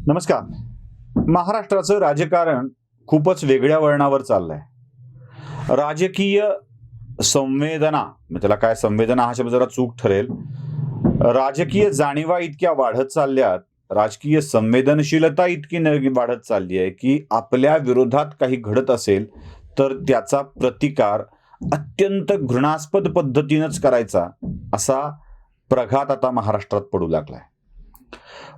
नमस्कार. महाराष्ट्राचं राजकारण खूपच वेगळ्या वळणावर चाललंय. राजकीय संवेदना, त्याला काय संवेदना हा शब्द जरा चूक ठरेल. राजकीय जाणीवा इतक्या वाढत चालल्यात, राजकीय संवेदनशीलता इतकी वाढत चालली आहे की आपल्या विरोधात काही घडत असेल तर त्याचा प्रतिकार अत्यंत घृणास्पद पद्धतीनंच करायचा, असा प्रघात आता महाराष्ट्रात पडू लागलाय.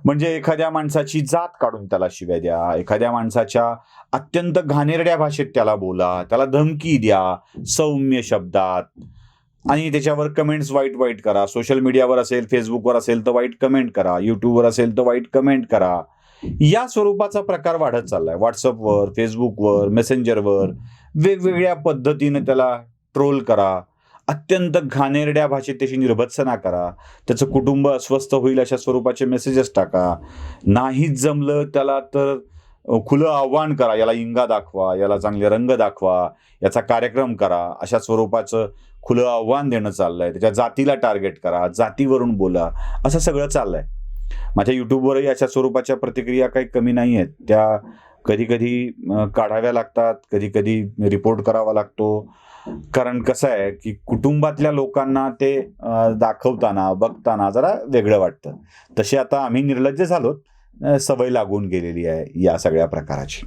म्हणजे एखाद्या माणसाची जात काढून त्याला शिव्या द्या, एखाद्या माणसाच्या अत्यंत घाणेरड्या भाषेत त्याला बोला, त्याला धमकी द्या सौम्य शब्दात, आणि त्याच्यावर कमेंट्स वाईट वाईट करा. सोशल मीडियावर असेल, फेसबुकवर असेल तर वाईट कमेंट करा, युट्यूबवर असेल तर वाईट कमेंट करा. या स्वरूपाचा प्रकार वाढत चाललाय. व्हॉट्सअपवर, फेसबुकवर, मेसेंजरवर वेगवेगळ्या पद्धतीने त्याला ट्रोल करा, अत्यंत घाणेरड्या भाषेत त्याची निर्भत्सना करा, त्याचं कुटुंब अस्वस्थ होईल अशा स्वरूपाचे मेसेजेस टाका. नाहीच जमलं त्याला तर खुलं आव्हान करा, याला इंगा दाखवा, याला चांगले रंग दाखवा, याचा कार्यक्रम करा, अशा स्वरूपाचं खुलं आव्हान देणं चाललंय. त्याच्या जातीला टार्गेट करा, जातीवरून बोला, असं सगळं चाललंय. माझ्या युट्यूबवरही अशा स्वरूपाच्या प्रतिक्रिया काही कमी नाही आहेत. त्या कधी कधी काढाव्या लागतात, कधी कधी रिपोर्ट करावा लागतो. कारण कसं आहे की कुटुंबातल्या लोकांना ते दाखवताना बघताना जरा वेगळं वाटतं. तसे आता आम्ही निर्लज्ज झालो, सवय लागून गेलेली आहे या सगळ्या प्रकाराची.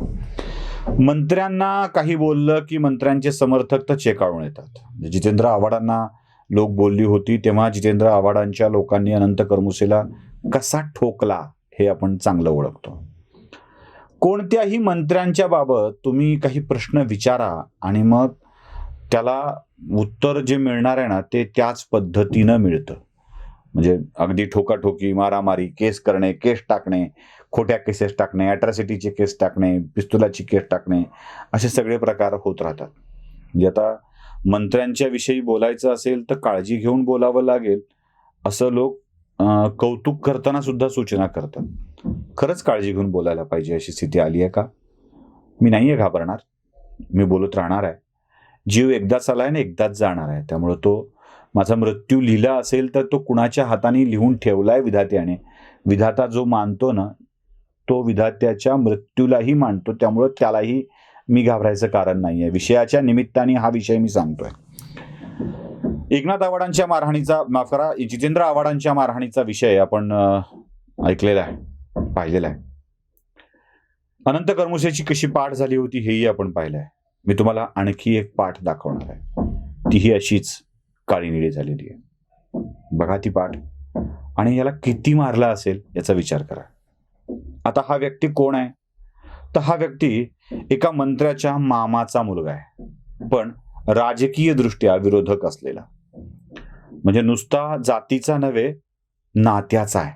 मंत्र्यांना काही बोललं की मंत्र्यांचे समर्थक तर चेकाळून येतात. जितेंद्र आव्हाडांना लोक बोलली होती तेव्हा जितेंद्र आव्हाडांच्या लोकांनी अनंत करमुसेला कसा ठोकला हे आपण चांगलं ओळखतो. कोणत्याही मंत्र्यांच्या बाबत तुम्ही काही प्रश्न विचारा आणि मग त्याला उत्तर जे मिळणार आहे ना ते त्याच पद्धतीनं मिळतं. म्हणजे अगदी ठोकाठोकी, मारामारी, केस करणे, केस टाकणे, खोट्या केसेस टाकणे, अॅट्रॉसिटीचे केस टाकणे, पिस्तुलाची केस टाकणे, असे सगळे प्रकार होत राहतात. म्हणजे आता मंत्र्यांच्या विषयी बोलायचं असेल तर काळजी घेऊन बोलावं लागेल असं लोक कौतुक करताना सुद्धा सूचना करतात. खरंच काळजी घेऊन बोलायला पाहिजे अशी स्थिती आली आहे का? मी नाहीये घाबरणार, मी बोलत राहणार आहे. जीव एकदाच आलाय ना एकदाच जाणार आहे, त्यामुळे तो माझा मृत्यू लिहिला असेल तर तो कुणाच्या हाताने लिहून ठेवलाय विधात्याने. विधाता जो मानतो ना तो विधात्याच्या मृत्यूलाही मानतो, त्यामुळे त्यालाही मी घाबरायचं कारण नाहीये. विषयाच्या निमित्ताने हा विषय मी सांगतोय. एकनाथ आव्हाडांच्या मारहाणीचा, माफ करा, जितेंद्र आव्हाडांच्या मारहाणीचा विषय आपण ऐकलेला आहे, पाहिलेला आहे. अनंत करमुसेची कशी पाठ झाली होती हेही आपण पाहिलंय. मी तुम्हाला आणखी एक पाठ दाखवणार आहे, तीही अशीच काळी निळी झालेली आहे. बघा ती पाठ आणि याला किती मारला असेल याचा विचार करा. आता हा व्यक्ती कोण आहे? तर हा व्यक्ती एका मंत्र्याच्या मामाचा मुलगा आहे, पण राजकीय दृष्ट्या विरोधक असलेला. म्हणजे नुसता जातीचा नव्हे, नात्याचा आहे.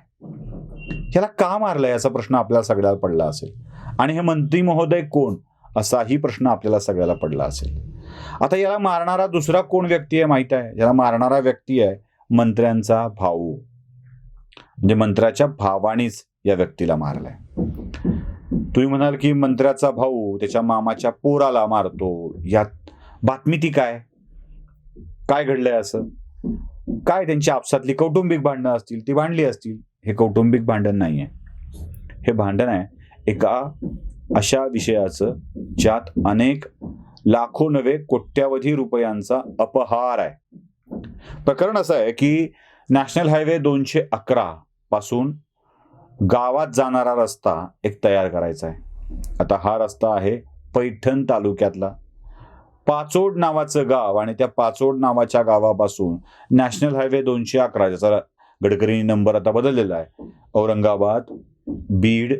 याला का मारलंय याचा प्रश्न आपल्याला सगळ्याला पडला असेल. आणि हे मंत्री महोदय कोण असाही प्रश्न आपल्याला सगळ्याला पडला असेल. आता याला मारणारा दुसरा कोण व्यक्ती आहे माहित आहे? याला मारणारा व्यक्ती आहे मंत्र्यांचा भाऊ. म्हणजे मंत्र्याच्या भावानीच या व्यक्तीला मारलाय. तुम्ही म्हणाल की मंत्र्याचा भाऊ त्याच्या मामाच्या पोराला मारतो, यात बातमी ती काय? काय घडलंय असं? काय त्यांची आपसातली कौटुंबिक भांडणं असतील, ती भांडली असतील. हे कौटुंबिक भांडण नाहीये, हे भांडण आहे एका अशा विषयाचं ज्यात अनेक लाखो नव्हे कोट्यावधी रुपयांचा अपहार आहे. प्रकरण असं आहे की नॅशनल हायवे 211 पासून गावात जाणारा रस्ता एक तयार करायचा आहे. आता हा रस्ता आहे पैठण तालुक्यातला. पाचोड नावाचं गाव आणि त्या पाचोड नावाच्या गावापासून नॅशनल हायवे 211, ज्याचा गडकरी नंबर आता बदललेला आहे, औरंगाबाद, बीड,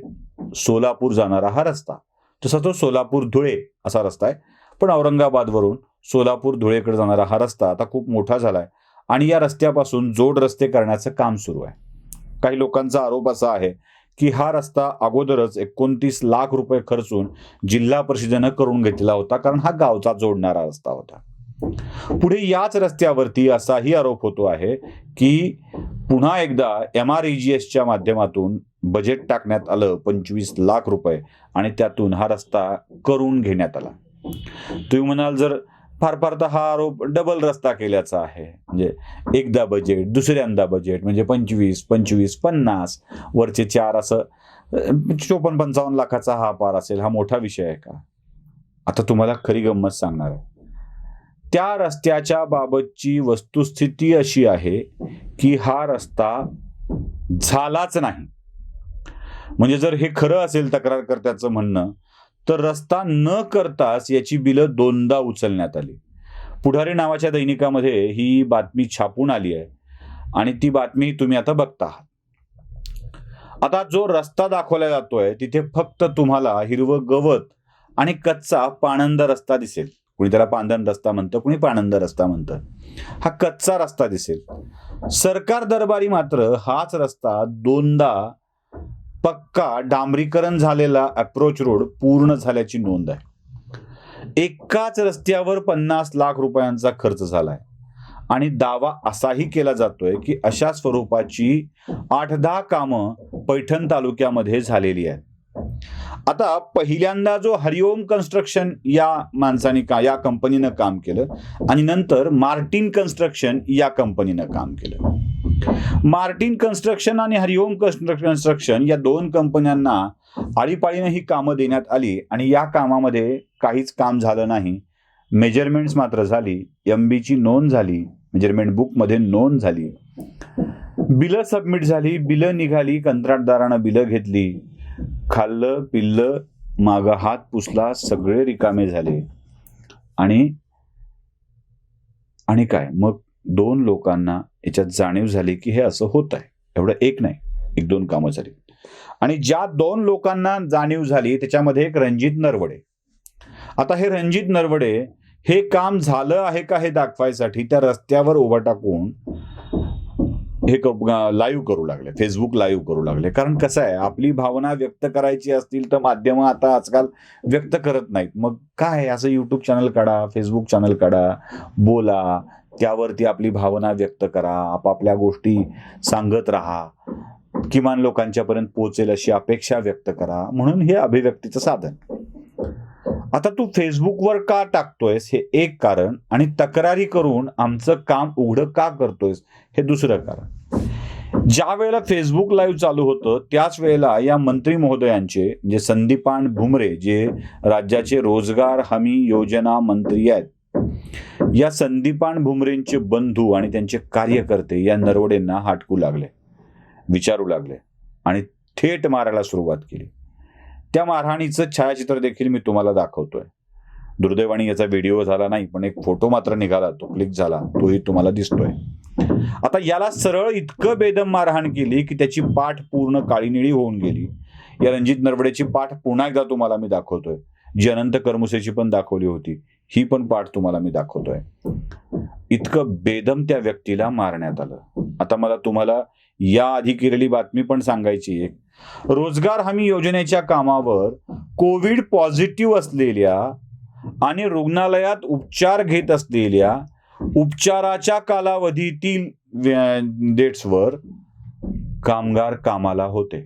सोलापूर जाणारा हा रस्ता. तसा तो सोलापूर धुळे असा रस्ता आहे, पण औरंगाबादवरून सोलापूर धुळेकडे जाणारा हा रस्ता आता खूप मोठा झालाय आणि या रस्त्यापासून जोड रस्ते करण्याचं काम सुरू आहे. काही लोकांचा आरोप असा आहे की हा रस्ता अगोदरच 29 लाख रुपये खर्चून जिल्हा परिषदेनं करून घेतला होता, कारण हा गावचा जोडणारा रस्ता होता. पुढे याच रस्त्यावरती असाही आरोप होतो आहे की पुन्हा एकदा MREGSच्या माध्यमातून बजेट टाकण्यात आलं 25 लाख रुपये आणि त्यातून हा रस्ता करून घेण्यात आला. तुम्ही म्हणाल जर फार फार तर हा आरोप डबल रस्ता केल्याचा आहे. म्हणजे एकदा बजेट, दुसऱ्यांदा बजेट, म्हणजे 25, 25, 50, वरचे 4 असं 54-55 लाखाचा हा पार असेल, हा मोठा विषय आहे का? आता तुम्हाला खरी गंमत सांगणार आहे. त्या रस्त्याच्या बाबतची वस्तुस्थिती अशी आहे की हा रस्ता झालाच नाही. म्हणजे जर हे खरं असेल तक्रारकर्त्याचं म्हणणं, तर रस्ता न करताच याची बिलं 2दा उचलण्यात आली. पुढारी नावाच्या दैनिकामध्ये ही बातमी छापून आली आहे आणि ती बातमी तुम्ही आता बघता आहात. आता जो रस्ता दाखवला जातोय तिथे फक्त तुम्हाला हिरवं गवत आणि कच्चा पाणंद रस्ता दिसेल. कुणी त्याला पांदन रस्ता म्हणतं, कुणी पाणंद रस्ता म्हणतं. हा कच्चा रस्ता दिसेल. सरकार दरबारी मात्र हाच रस्ता 2दा पक्का डांबरीकरण झालेला अप्रोच रोड पूर्ण झाल्याची नोंद आहे. एकाच रस्त्यावर 50 लाख रुपयांचा खर्च झालाय आणि दावा असाही केला जातोय की अशा स्वरूपाची 8-10 कामं पैठण तालुक्यामध्ये झालेली आहेत. आता पहिल्यांदा जो हरिओम कन्स्ट्रक्शन या कंपनीनं काम केलं आणि नंतर मार्टिन कन्स्ट्रक्शन या कंपनीनं काम केलं. मार्टिन कन्स्ट्रक्शन आणि हरिओम कन्स्ट्रक्शन या 2 कंपन्यांना आळीपाळीनं ही कामं देण्यात आली आणि या कामामध्ये काहीच काम झालं नाही. मेजरमेंट्स मात्र झाली, MBची नोंद झाली, मेजरमेंट बुकमध्ये नोंद झाली, बिलं सबमिट झाली, बिलं निघाली, कंत्राटदारानं बिलं घेतली, खाल्लं पिल्लं, मागं हात पुसला, सगळे रिकामे झाले. आणि काय मग 2 लोकांना याच्यात जाणीव झाली की हे असं होत आहे. एवढं एक नाही, 1-2 कामं झाली. आणि ज्या 2 लोकांना जाणीव झाली त्याच्यामध्ये एक रणजित नरवडे. आता हे रणजित नरवडे हे काम झालं आहे का हे दाखवायसाठी त्या रस्त्यावर उभा टाकून हे लाईव्ह करू लागले, फेसबुक लाईव्ह करू लागले. कारण कसं आहे, आपली भावना व्यक्त करायची असतील तर माध्यमं आता आजकाल व्यक्त करत नाहीत. मग काय, असं युट्यूब चॅनल काढा, फेसबुक चॅनल काढा, बोला, त्यावरती आपली भावना व्यक्त करा, आपापल्या गोष्टी सांगत राहा, किमान लोकांच्यापर्यंत पोहोचेल अशी अपेक्षा व्यक्त करा. म्हणून हे अभिव्यक्तीचं साधन. आता तू फेसबुकवर का टाकतोयस हे एक कारण, आणि तक्रारी करून आमचं काम उघडं का करतोयस हे दुसरं कारण. ज्या वेळेला फेसबुक लाईव्ह चालू होतं त्याच वेळेला या मंत्री महोदयांचे म्हणजे संदीपान भुमरे, जे राज्याचे रोजगार हमी योजना मंत्री आहेत, या संदीपान भुमरेंचे बंधू आणि त्यांचे कार्यकर्ते या नरवडेंना हाटकू लागले, विचारू लागले आणि थेट मारायला सुरुवात केली. त्या मारहाणीचं छायाचित्र देखील मी तुम्हाला दाखवतोय. दुर्दैवाने याचा व्हिडिओ झाला नाही, पण एक फोटो मात्र निघाला, तो क्लिक झाला, तोही तुम्हाला दिसतोय. आता याला सरळ इतकं बेदम मारहाण केली की त्याची पाठ पूर्ण काळीनिळी होऊन गेली. या रणजित नरवडेची पाठ पुन्हा एकदा तुम्हाला मी दाखवतोय, जी अनंत करमुसेची पण दाखवली होती, ही पण पाठ तुम्हाला मी दाखवतोय. इतकं बेदम त्या व्यक्तीला मारण्यात आलं. आता मला तुम्हाला या आधी केलेली बातमी पण सांगायची आहे. रोजगार हमी योजनेच्या कामावर कोविड पॉझिटिव्ह असलेल्या आणि रुग्णालयात उपचार घेत असलेल्या उपचाराच्या कालावधीतील डेट्सवर कामगार कामाला होते.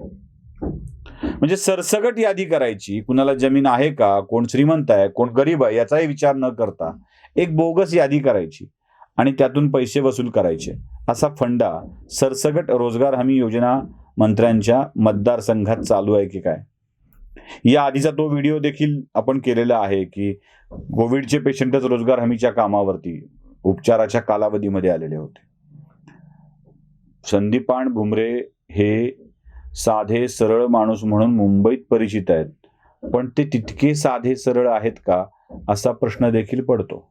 म्हणजे सरसगट यादी करायची, कुणाला जमीन आहे का, कोण श्रीमंत आहे, कोण गरीब आहे याचाही विचार न करता एक बोगस यादी करायची आणि त्यातून पैसे वसूल करायचे. असा फंडा सरसगट रोजगार हमी योजना मंत्र्यांच्या मतदारसंघात चालू आहे की काय? या आधीचा तो व्हिडिओ देखील आपण केलेला आहे की कोविडचे पेशंटच रोजगार हमीच्या कामावरती उपचाराच्या कालावधीमध्ये आलेले होते. संदीपान भुमरे हे साधे सरळ माणूस म्हणून मुंबईत परिचित आहेत, पण ते तितके साधे सरळ आहेत का असा प्रश्न देखील पडतो.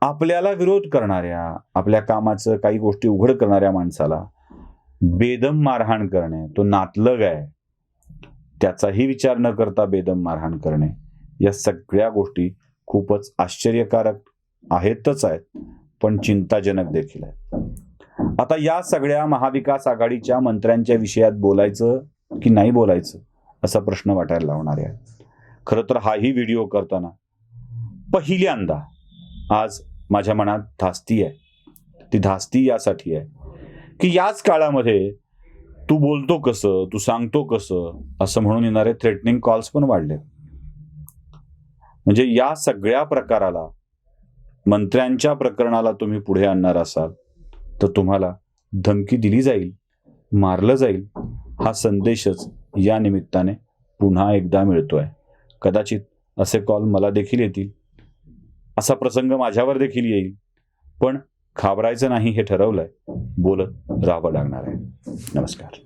आपल्याला विरोध करणाऱ्या, आपल्या कामाचं काही गोष्टी उघड करणाऱ्या माणसाला बेदम मारहाण करणे, तो नातलग आहे त्याचाही विचार न करता बेदम मारहाण करणे, या सगळ्या गोष्टी खूपच आश्चर्यकारक आहेतच आहेत, पण चिंताजनक देखील आहेत. आता या सगळ्या महाविकास आघाडीच्या मंत्र्यांच्या विषयात बोलायचं की नाही बोलायचं असा प्रश्न वाटायला लावणारे आहे. खरं तर हाही व्हिडिओ करताना पहिल्यांदा आज माझ्या मनात धास्ती आहे. ती धास्ती यासाठी आहे की याच काळामध्ये तू बोलतो कसं, तू सांगतो कसं असं म्हणून येणारे थ्रेटनिंग कॉल्स पण वाढले. म्हणजे या सगळ्या प्रकाराला, मंत्र्यांच्या प्रकरणाला तुम्ही पुढे आणणार असाल तर तुम्हाला धमकी दिली जाईल, मारलं जाईल, हा संदेशच या निमित्ताने पुन्हा एकदा मिळतोय. कदाचित असे कॉल मला देखील येतील, असा प्रसंग माझ्यावर देखील येईल, पण घाबरायचं नाही हे ठरवलंय. बोलत राहावं लागणार आहे. नमस्कार.